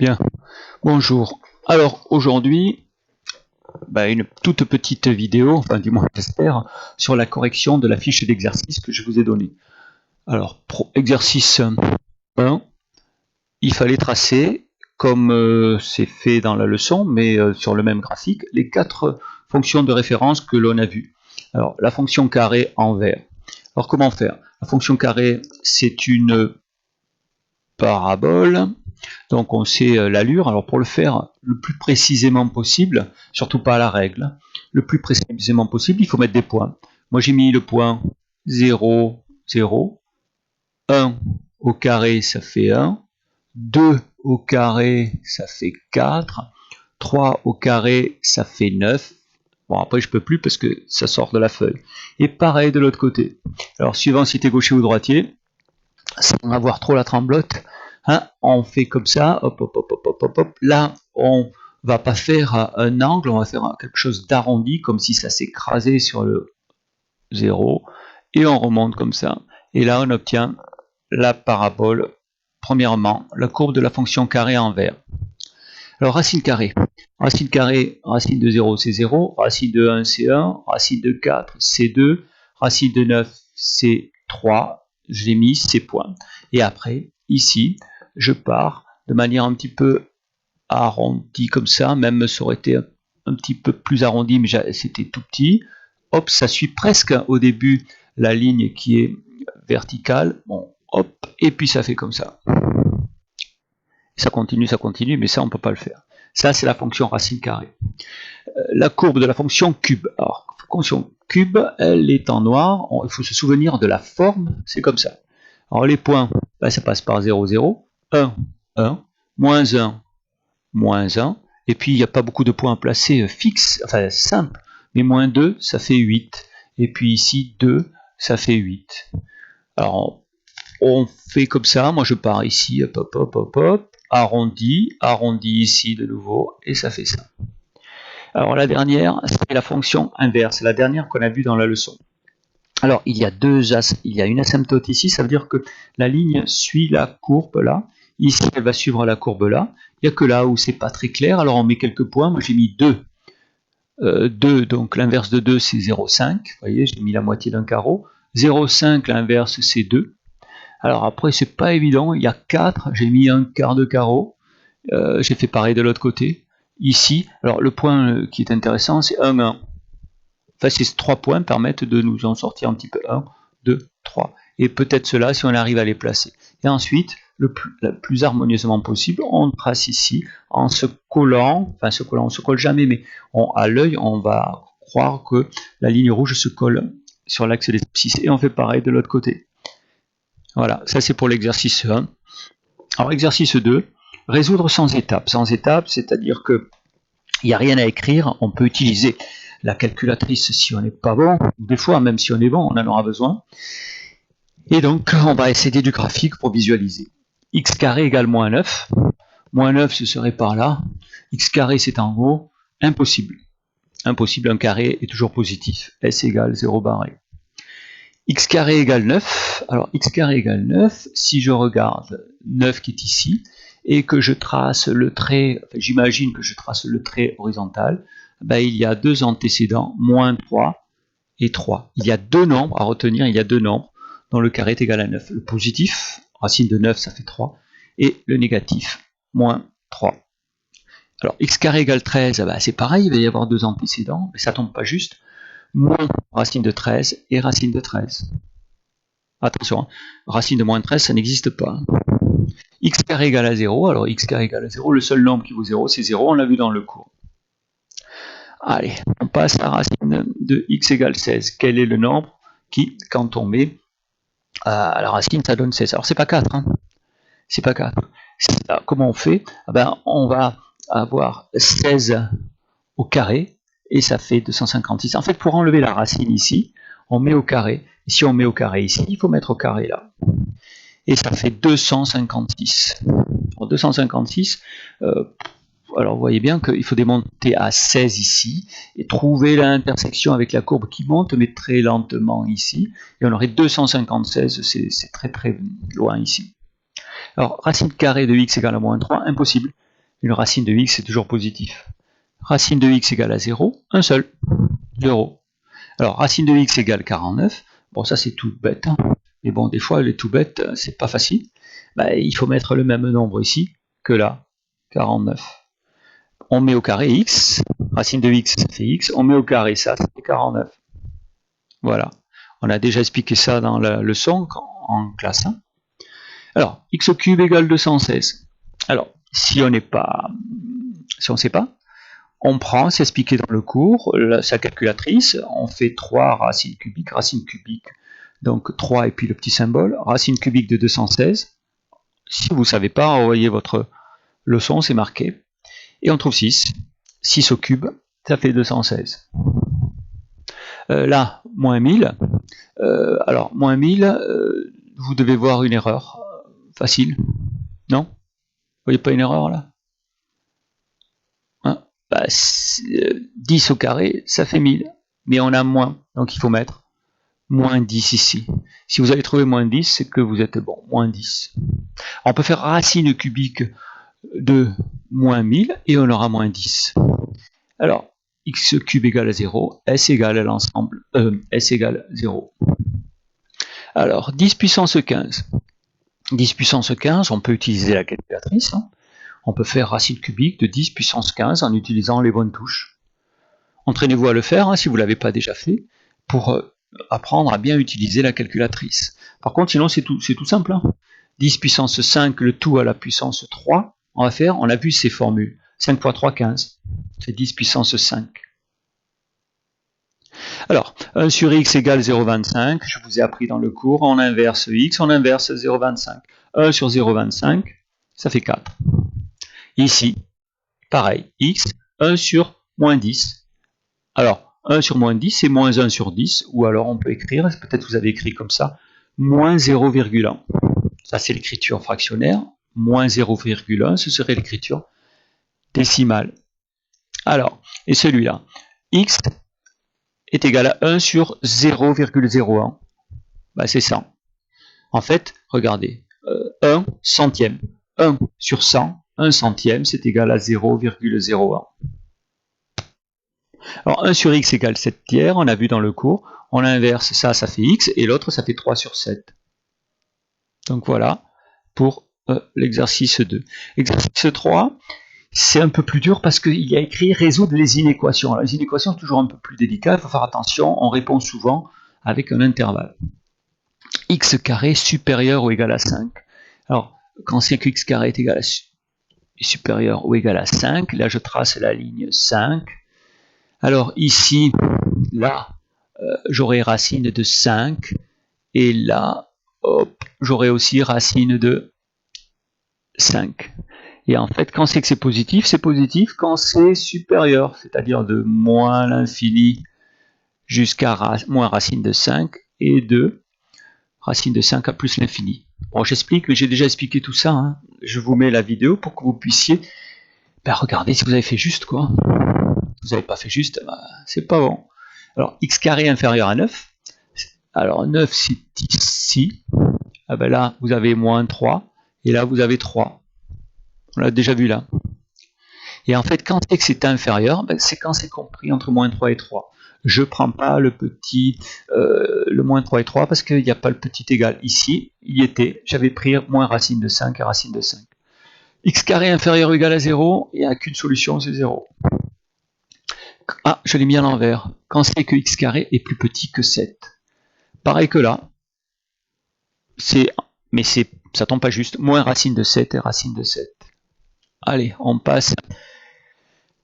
Bien, bonjour. Alors aujourd'hui, une toute petite vidéo, enfin du moins j'espère, sur la correction de la fiche d'exercice que je vous ai donnée. Alors, exercice 1, il fallait tracer, comme c'est fait dans la leçon, mais sur le même graphique, les 4 fonctions de référence que l'on a vues. Alors, la fonction carré en vert. Alors, comment faire? La fonction carré, c'est une parabole. Donc on sait l'allure. Alors pour le faire le plus précisément possible, surtout pas à la règle, le plus précisément possible, il faut mettre des points. Moi j'ai mis le point 0, 0, 1 au carré ça fait 1, 2 au carré ça fait 4, 3 au carré ça fait 9. Bon après je peux plus parce que ça sort de la feuille. Et pareil de l'autre côté. Alors suivant si tu es gaucher ou droitier, sans avoir trop la tremblote, on fait comme ça, hop, hop, hop, hop, hop, hop. Là, on va pas faire un angle, on va faire quelque chose d'arrondi, comme si ça s'écrasait sur le 0, et on remonte comme ça. Et là, on obtient la parabole, premièrement, la courbe de la fonction carré en vert. Alors, racine carrée, racine de 0, c'est 0, racine de 1, c'est 1, racine de 4, c'est 2, racine de 9, c'est 3, j'ai mis ces points. Et après, ici, je pars de manière un petit peu arrondie comme ça, même ça aurait été un petit peu plus arrondi, mais c'était tout petit. Hop, ça suit presque au début la ligne qui est verticale. Bon, hop, et puis ça fait comme ça. Ça continue, mais ça on ne peut pas le faire. Ça c'est la fonction racine carrée. La courbe de la fonction cube. Alors, la fonction cube, elle est en noir. Il faut se souvenir de la forme, c'est comme ça. Alors les points, ça passe par 0, 0, 1, 1, moins 1, moins 1, et puis il n'y a pas beaucoup de points à placer fixes, enfin simples, mais moins 2, ça fait 8, et puis ici 2, ça fait 8. Alors on fait comme ça, moi je pars ici, hop, hop, hop, hop, hop, arrondi ici de nouveau, et ça fait ça. Alors la dernière, c'est la fonction inverse, la dernière qu'on a vue dans la leçon. Alors, il y a une asymptote ici, ça veut dire que la ligne suit la courbe là. Ici, elle va suivre la courbe là. Il n'y a que là où c'est pas très clair, alors on met quelques points. Moi, j'ai mis 2. 2, donc l'inverse de 2, c'est 0,5. Vous voyez, j'ai mis la moitié d'un carreau. 0,5, l'inverse, c'est 2. Alors après, c'est pas évident. Il y a 4, j'ai mis un quart de carreau. J'ai fait pareil de l'autre côté. Ici, alors le point qui est intéressant, c'est 1, 1. Enfin, ces 3 points permettent de nous en sortir un petit peu 1, 2, 3. Et peut-être cela si on arrive à les placer. Et ensuite, le plus harmonieusement possible, on trace ici en se collant, enfin se collant, on ne se colle jamais, mais à l'œil, on va croire que la ligne rouge se colle sur l'axe des abscisses. Et on fait pareil de l'autre côté. Voilà, ça c'est pour l'exercice 1. Alors exercice 2, résoudre sans étape. Sans étape, c'est-à-dire que il n'y a rien à écrire, on peut utiliser la calculatrice si on n'est pas bon, des fois même si on est bon, on en aura besoin. Et donc on va essayer du graphique pour visualiser. X carré égale moins 9. Moins 9 ce serait par là. X carré c'est en haut. Impossible. Impossible, un carré est toujours positif. S égale 0 barré. X carré égale 9. Alors x carré égale 9, si je regarde 9 qui est ici, et que je trace le trait, enfin, j'imagine que je trace le trait horizontal, il y a 2 antécédents, moins 3 et 3. Il y a 2 nombres à retenir, il y a 2 nombres dont le carré est égal à 9. Le positif, racine de 9, ça fait 3, et le négatif, moins 3. Alors x carré égale 13, c'est pareil, il va y avoir 2 antécédents, mais ça ne tombe pas juste. Moins racine de 13 et racine de 13. Attention, racine de moins 13, ça n'existe pas. X carré égale à 0, alors x carré égale à 0, le seul nombre qui vaut 0, c'est 0, on l'a vu dans le cours. Allez, on passe à racine de x égale 16. Quel est le nombre qui, quand on met à la racine, ça donne 16. Alors c'est pas 4, c'est pas 4. Comment on fait? On va avoir 16 au carré, et ça fait 256. En fait, pour enlever la racine ici, on met au carré. Et si on met au carré ici, il faut mettre au carré là. Et ça fait 256. Alors 256, alors vous voyez bien qu'il faut démonter à 16 ici, et trouver l'intersection avec la courbe qui monte, mais très lentement ici. Et on aurait 256, c'est très très loin ici. Alors, racine carrée de x égale à moins 3, impossible. une racine de x c'est toujours positif. Racine de x égale à 0, un seul, 0. Alors, racine de x égale 49, bon ça c'est tout bête, hein. Mais bon, des fois les tout bêtes, c'est pas facile. Bah, il faut mettre le même nombre ici que là, 49. On met au carré x, racine de x ça fait x, on met au carré ça fait 49. Voilà, on a déjà expliqué ça dans la leçon en classe 1. Alors, x au cube égale 216. Alors, si on ne sait pas, on prend, c'est expliqué dans le cours, sa calculatrice, on fait 3 racines cubiques, donc 3 et puis le petit symbole, racine cubique de 216. Si vous ne savez pas, envoyez votre leçon, c'est marqué. Et on trouve 6. 6 au cube, ça fait 216. Là, moins 1000. Alors, moins 1000, vous devez voir une erreur. Facile. Non? Vous voyez pas une erreur là? Hein? Bah, 10 au carré, ça fait 1000. Mais on a moins, donc il faut mettre moins 10 ici. Si vous avez trouvé moins 10, c'est que vous êtes bon. Moins 10. Alors, on peut faire racine cubique de moins 1000 et on aura moins 10. Alors, x cube égale à 0, s égale à l'ensemble, s égale 0. Alors, 10 puissance 15. 10 puissance 15, on peut utiliser la calculatrice. Hein. On peut faire racine cubique de 10 puissance 15 en utilisant les bonnes touches. Entraînez-vous à le faire hein, si vous ne l'avez pas déjà fait, pour apprendre à bien utiliser la calculatrice. Par contre, sinon, c'est tout simple. Hein. 10 puissance 5, le tout à la puissance 3, on a vu ces formules. 5 fois 3, 15. C'est 10 puissance 5. Alors, 1 sur x égale 0,25. Je vous ai appris dans le cours, on inverse x, on inverse 0,25. 1 sur 0,25, ça fait 4. Ici, pareil, x, 1 sur moins 10. Alors, 1 sur moins 10, c'est moins 1 sur 10, ou alors on peut écrire, peut-être vous avez écrit comme ça, moins 0,1. Ça, c'est l'écriture fractionnaire. Moins 0,1, ce serait l'écriture décimale. Alors, et celui-là, x est égal à 1 sur 0,01. Ben, c'est 100. En fait, regardez, 1 centième. 1 sur 100, 1 centième, c'est égal à 0,01. Alors 1 sur x égale 7 tiers, on a vu dans le cours, on inverse ça, ça fait x, et l'autre, ça fait 3 sur 7. Donc voilà, pour l'exercice 2. Exercice 3, c'est un peu plus dur parce qu'il y a écrit résoudre les inéquations. Alors, les inéquations sont toujours un peu plus délicates, il faut faire attention, on répond souvent avec un intervalle. X carré supérieur ou égal à 5. Alors, quand c'est que x carré est supérieur ou égal à 5, là je trace la ligne 5. Alors ici, là, j'aurai racine de 5, et là, hop, j'aurai aussi racine de 5. Et en fait, quand c'est que c'est positif quand c'est supérieur, c'est-à-dire de moins l'infini jusqu'à moins racine de 5 et de racine de 5 à plus l'infini. Bon, j'explique, mais j'ai déjà expliqué tout ça. Hein. Je vous mets la vidéo pour que vous puissiez regarder si vous avez fait juste, quoi. Si vous n'avez pas fait juste, c'est pas bon. Alors, x carré inférieur à 9. Alors, 9, c'est ici. Ah ben là, vous avez moins 3. Et là, vous avez 3. On l'a déjà vu là. Et en fait, quand c'est que c'est inférieur, ben c'est quand c'est compris entre moins 3 et 3. Je ne prends pas le petit, le moins 3 et 3 parce qu'il n'y a pas le petit égal. Ici, il y était. J'avais pris moins racine de 5 et racine de 5. X carré inférieur ou égal à 0, il n'y a qu'une solution, c'est 0. Ah, je l'ai mis à l'envers. Quand c'est que x carré est plus petit que 7. Pareil que là. Mais ça tombe pas juste. Moins racine de 7 et racine de 7. Allez, on passe.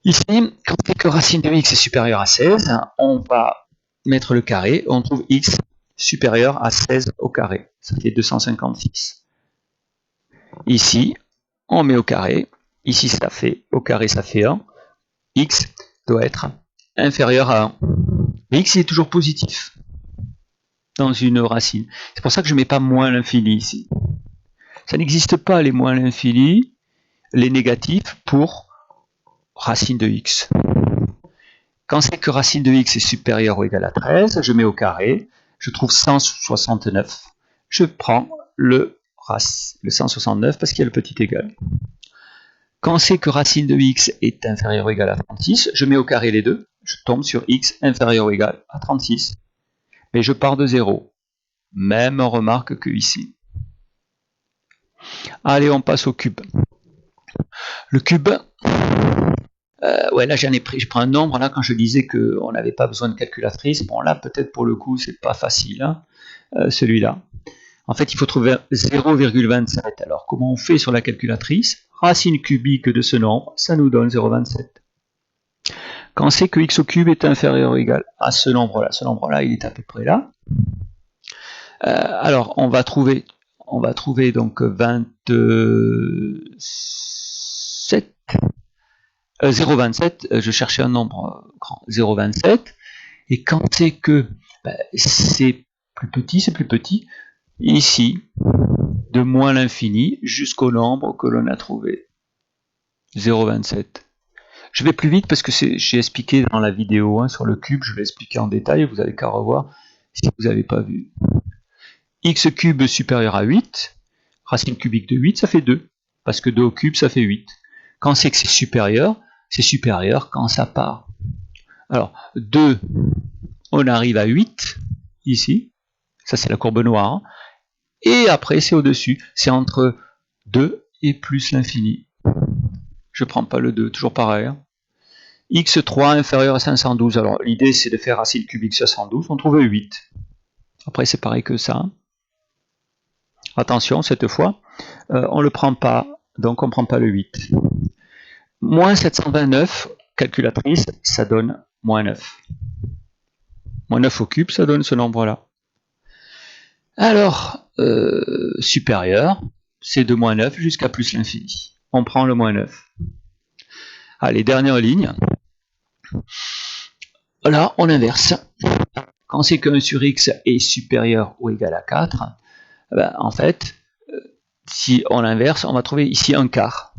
Ici, quand c'est que racine de x est supérieure à 16, on va mettre le carré. On trouve x supérieur à 16 au carré. Ça fait 256. Ici, on met au carré. Ici, ça fait au carré, ça fait 1. X doit être inférieur à 1. Mais x est toujours positif dans une racine. C'est pour ça que je ne mets pas moins l'infini ici. Ça n'existe pas les moins l'infini, les négatifs pour racine de x. Quand c'est que racine de x est supérieure ou égale à 13, je mets au carré, je trouve 169. Je prends le 169 parce qu'il y a le petit égal. Quand c'est que racine de x est inférieure ou égale à 36, je mets au carré les deux, je tombe sur x inférieur ou égal à 36. Mais je pars de 0. Même remarque que ici. Allez, on passe au cube. Le cube, ouais, là j'en ai pris, je prends un nombre, là quand je disais qu'on n'avait pas besoin de calculatrice, bon là peut-être pour le coup c'est pas facile, hein, celui-là. En fait il faut trouver 0,27, alors comment on fait sur la calculatrice? Racine cubique de ce nombre, ça nous donne 0,27. Quand c'est que x au cube est inférieur ou égal à ce nombre-là il est à peu près là. Alors on va trouver donc 27, 0,27, je cherchais un nombre grand, 0,27, et quand c'est que c'est plus petit, ici, de moins l'infini jusqu'au nombre que l'on a trouvé, 0,27. Je vais plus vite parce que j'ai expliqué dans la vidéo sur le cube, je vais expliquer en détail, vous n'avez qu'à revoir si vous n'avez pas vu. X cube supérieur à 8, racine cubique de 8, ça fait 2, parce que 2 au cube, ça fait 8. Quand c'est que c'est supérieur quand ça part. Alors, 2, on arrive à 8, ici, ça c'est la courbe noire, hein. Et après c'est au-dessus, c'est entre 2 et plus l'infini. Je ne prends pas le 2, toujours pareil. Hein. x3 inférieur à 512, alors l'idée c'est de faire racine cubique 512, on trouve 8. Après c'est pareil que ça. Attention, cette fois, on ne le prend pas, donc on ne prend pas le 8. Moins 729, calculatrice, ça donne moins 9. Moins 9 au cube, ça donne ce nombre-là. Alors, supérieur, c'est de moins 9 jusqu'à plus l'infini. On prend le moins 9. Allez, dernière ligne. Là, on inverse. Quand c'est que 1 sur x est supérieur ou égal à 4, en fait, si on inverse, on va trouver ici un quart.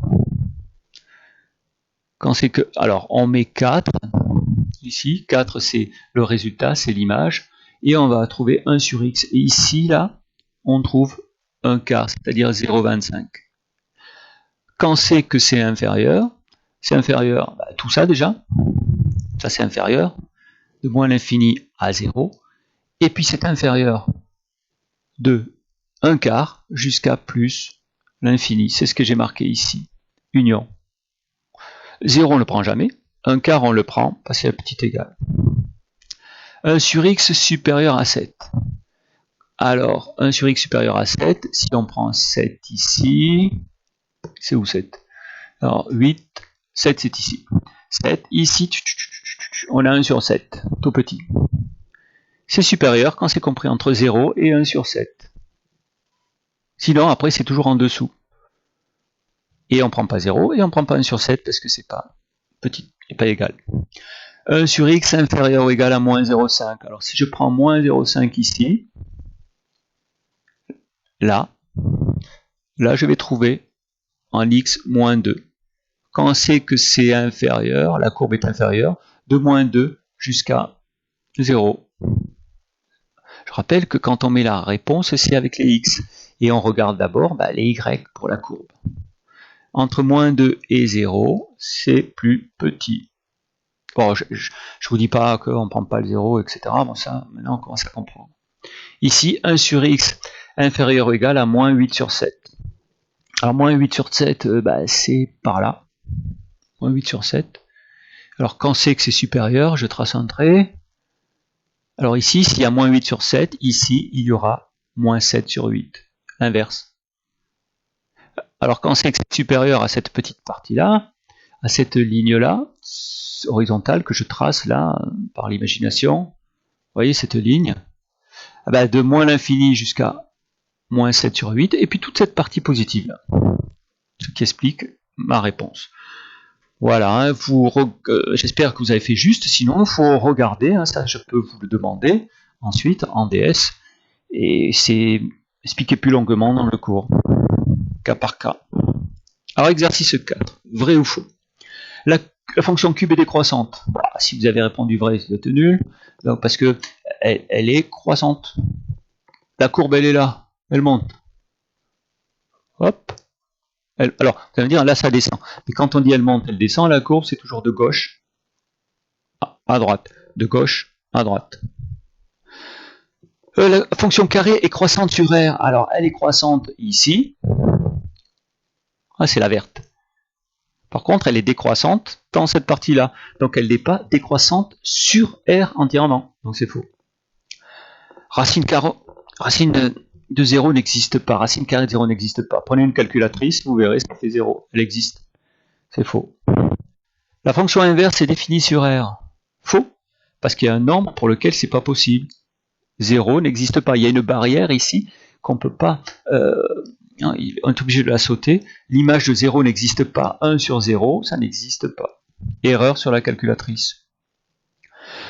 Quand c'est que, alors, on met 4, ici, 4 c'est le résultat, c'est l'image, et on va trouver 1 sur x. Et ici, là, on trouve un quart, c'est-à-dire 0,25. Quand c'est que c'est inférieur, tout ça déjà, ça c'est inférieur, de moins l'infini à 0, et puis c'est inférieur de 1 quart jusqu'à plus l'infini, c'est ce que j'ai marqué ici, union. 0 on ne le prend jamais, 1 quart on le prend parce qu'il y a petit égal. 1 sur x supérieur à 7. Alors, 1 sur x supérieur à 7, si on prend 7 ici, c'est où 7? Alors, 8, 7 c'est ici. 7, ici, on a 1 sur 7, tout petit. C'est supérieur quand c'est compris entre 0 et 1 sur 7. Sinon, après, c'est toujours en dessous. Et on ne prend pas 0 et on ne prend pas 1 sur 7 parce que c'est pas petit et pas égal. 1 sur x inférieur ou égal à moins 0,5. Alors, si je prends moins 0,5 ici, là, je vais trouver en x moins 2. Quand c'est que c'est inférieur, la courbe est inférieure, de moins 2 jusqu'à 0. Je rappelle que quand on met la réponse, c'est avec les x. Et on regarde d'abord les y pour la courbe. Entre moins 2 et 0, c'est plus petit. Bon, je ne vous dis pas qu'on ne prend pas le 0, etc. Bon, ça, maintenant, on commence à comprendre. Ici, 1 sur x inférieur ou égal à moins 8 sur 7. Alors, moins 8 sur 7, c'est par là. Moins 8 sur 7. Alors, quand c'est que c'est supérieur, je trace un trait. Alors ici, s'il y a moins 8 sur 7, ici, il y aura moins 7 sur 8. Inverse. Alors quand c'est que c'est supérieur à cette petite partie-là, à cette ligne-là, horizontale, que je trace là, par l'imagination, vous voyez cette ligne, de moins l'infini jusqu'à moins 7 sur 8, et puis toute cette partie positive là, ce qui explique ma réponse. Voilà, j'espère que vous avez fait juste, sinon il faut regarder, ça je peux vous le demander ensuite en DS, et c'est expliqué plus longuement dans le cours, cas par cas. Alors exercice 4, vrai ou faux? La fonction cube est décroissante. Si vous avez répondu vrai, c'est nul, donc, parce que elle est croissante. La courbe elle est là, elle monte. Hop, Alors, vous allez me dire, là, ça descend. Mais quand on dit elle monte, elle descend, la courbe, c'est toujours de gauche à droite. De gauche à droite. La fonction carré est croissante sur R. Alors, elle est croissante ici. Ah, c'est la verte. Par contre, elle est décroissante dans cette partie-là. Donc, elle n'est pas décroissante sur R entièrement. Donc, c'est faux. Racine de 0 n'existe pas. Racine carrée de 0 n'existe pas. Prenez une calculatrice, vous verrez, ça fait 0. Elle existe. C'est faux. La fonction inverse est définie sur R. Faux. Parce qu'il y a un nombre pour lequel c'est pas possible. 0 n'existe pas. Il y a une barrière ici qu'on ne peut pas... on est obligé de la sauter. L'image de 0 n'existe pas. 1 sur 0, ça n'existe pas. Erreur sur la calculatrice.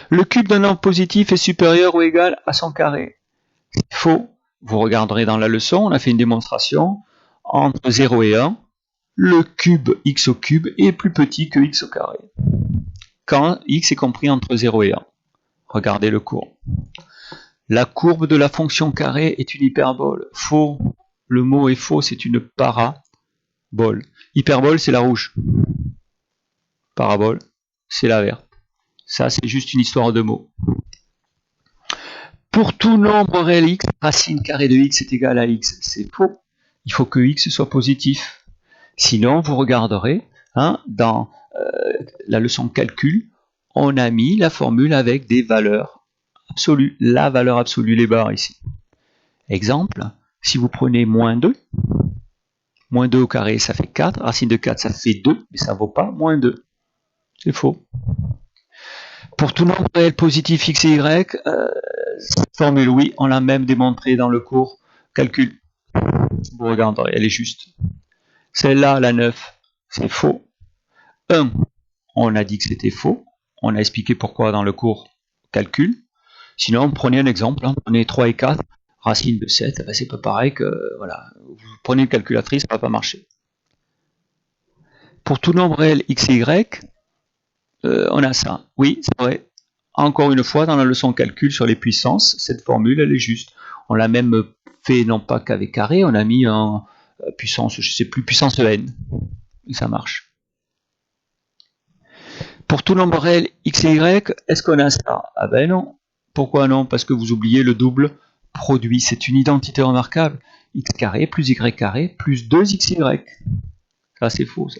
Le cube d'un nombre positif est supérieur ou égal à son carré. Faux. Vous regarderez dans la leçon, on a fait une démonstration. Entre 0 et 1, le cube x au cube est plus petit que x au carré. Quand x est compris entre 0 et 1. Regardez le cours. La courbe de la fonction carré est une hyperbole. Faux. Le mot est faux, c'est une parabole. Hyperbole, c'est la rouge. Parabole, c'est la verte. Ça, c'est juste une histoire de mots. Pour tout nombre réel x, racine carrée de x est égale à x. C'est faux. Il faut que x soit positif. Sinon, vous regarderez, dans la leçon calcul, on a mis la formule avec des valeurs absolues. La valeur absolue, les barres ici. Exemple, si vous prenez moins 2 au carré, ça fait 4. Racine de 4, ça fait 2, mais ça ne vaut pas moins 2. C'est faux. Pour tout nombre réel positif x et y, cette formule, oui, on l'a même démontré dans le cours calcul. Vous regarderez, elle est juste. Celle-là, la 9, c'est faux. 1, on a dit que c'était faux. On a expliqué pourquoi dans le cours calcul. Sinon, prenez un exemple, prenez 3 et 4, racine de 7, c'est pas pareil que, voilà, vous prenez une calculatrice, ça ne va pas marcher. Pour tout nombre réel x et y, on a ça. Oui, c'est vrai. Encore une fois, dans la leçon calcul sur les puissances, cette formule, elle est juste. On l'a même fait, non pas qu'avec carré, on a mis en puissance, je ne sais plus, puissance n. Et ça marche. Pour tout nombre réel x et y, est-ce qu'on a ça? Ah ben non. Pourquoi non? Parce que vous oubliez le double produit. C'est une identité remarquable. X carré plus Y carré plus 2XY. Ça, c'est faux. Ça.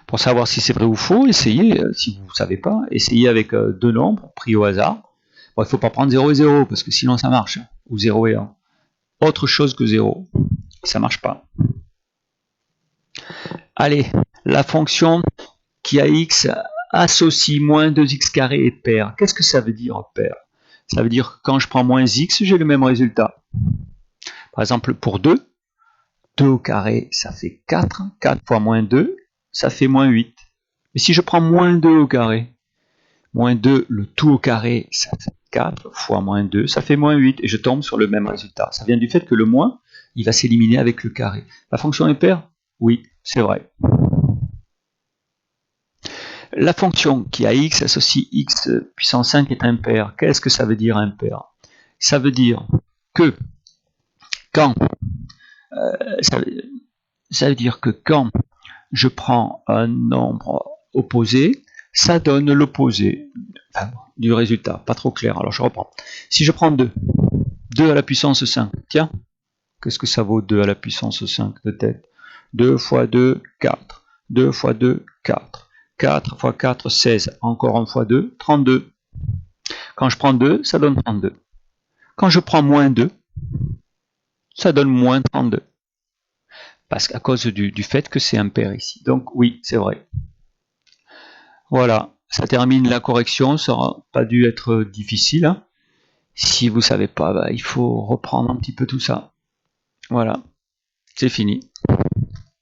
Pour savoir si c'est vrai ou faux, essayez, si vous ne savez pas, essayez avec deux nombres pris au hasard. Bon, il ne faut pas prendre 0 et 0, parce que sinon ça marche. Ou 0 et 1. Autre chose que 0. Ça ne marche pas. Allez, la fonction qui a x associe moins 2x carré et pair. Qu'est-ce que ça veut dire pair? Ça veut dire que quand je prends moins x, j'ai le même résultat. Par exemple, pour 2, 2 au carré, ça fait 4. 4 fois moins 2, ça fait moins 8. Mais si je prends moins 2 au carré, moins 2, le tout au carré, ça fait 4 fois moins 2, ça fait moins 8. Et je tombe sur le même résultat. Ça vient du fait que le moins, il va s'éliminer avec le carré. La fonction est paire? Oui, c'est vrai. La fonction qui a x associe x puissance 5 est impair. Qu'est-ce que ça veut dire impair? Ça veut dire que quand je prends un nombre opposé, ça donne l'opposé du résultat. Pas trop clair, alors je reprends. Si je prends 2, 2 à la puissance 5, tiens, qu'est-ce que ça vaut 2 à la puissance 5 de tête? 2 fois 2, 4. 2 fois 2, 4. 4 fois 4, 16. Encore 1 fois 2, 32. Quand je prends 2, ça donne 32. Quand je prends moins 2, ça donne moins 32. Parce qu'à cause du fait que c'est impair ici. Donc oui, c'est vrai. Voilà, ça termine la correction. Ça n'aura pas dû être difficile. Hein. Si vous ne savez pas, il faut reprendre un petit peu tout ça. Voilà, c'est fini.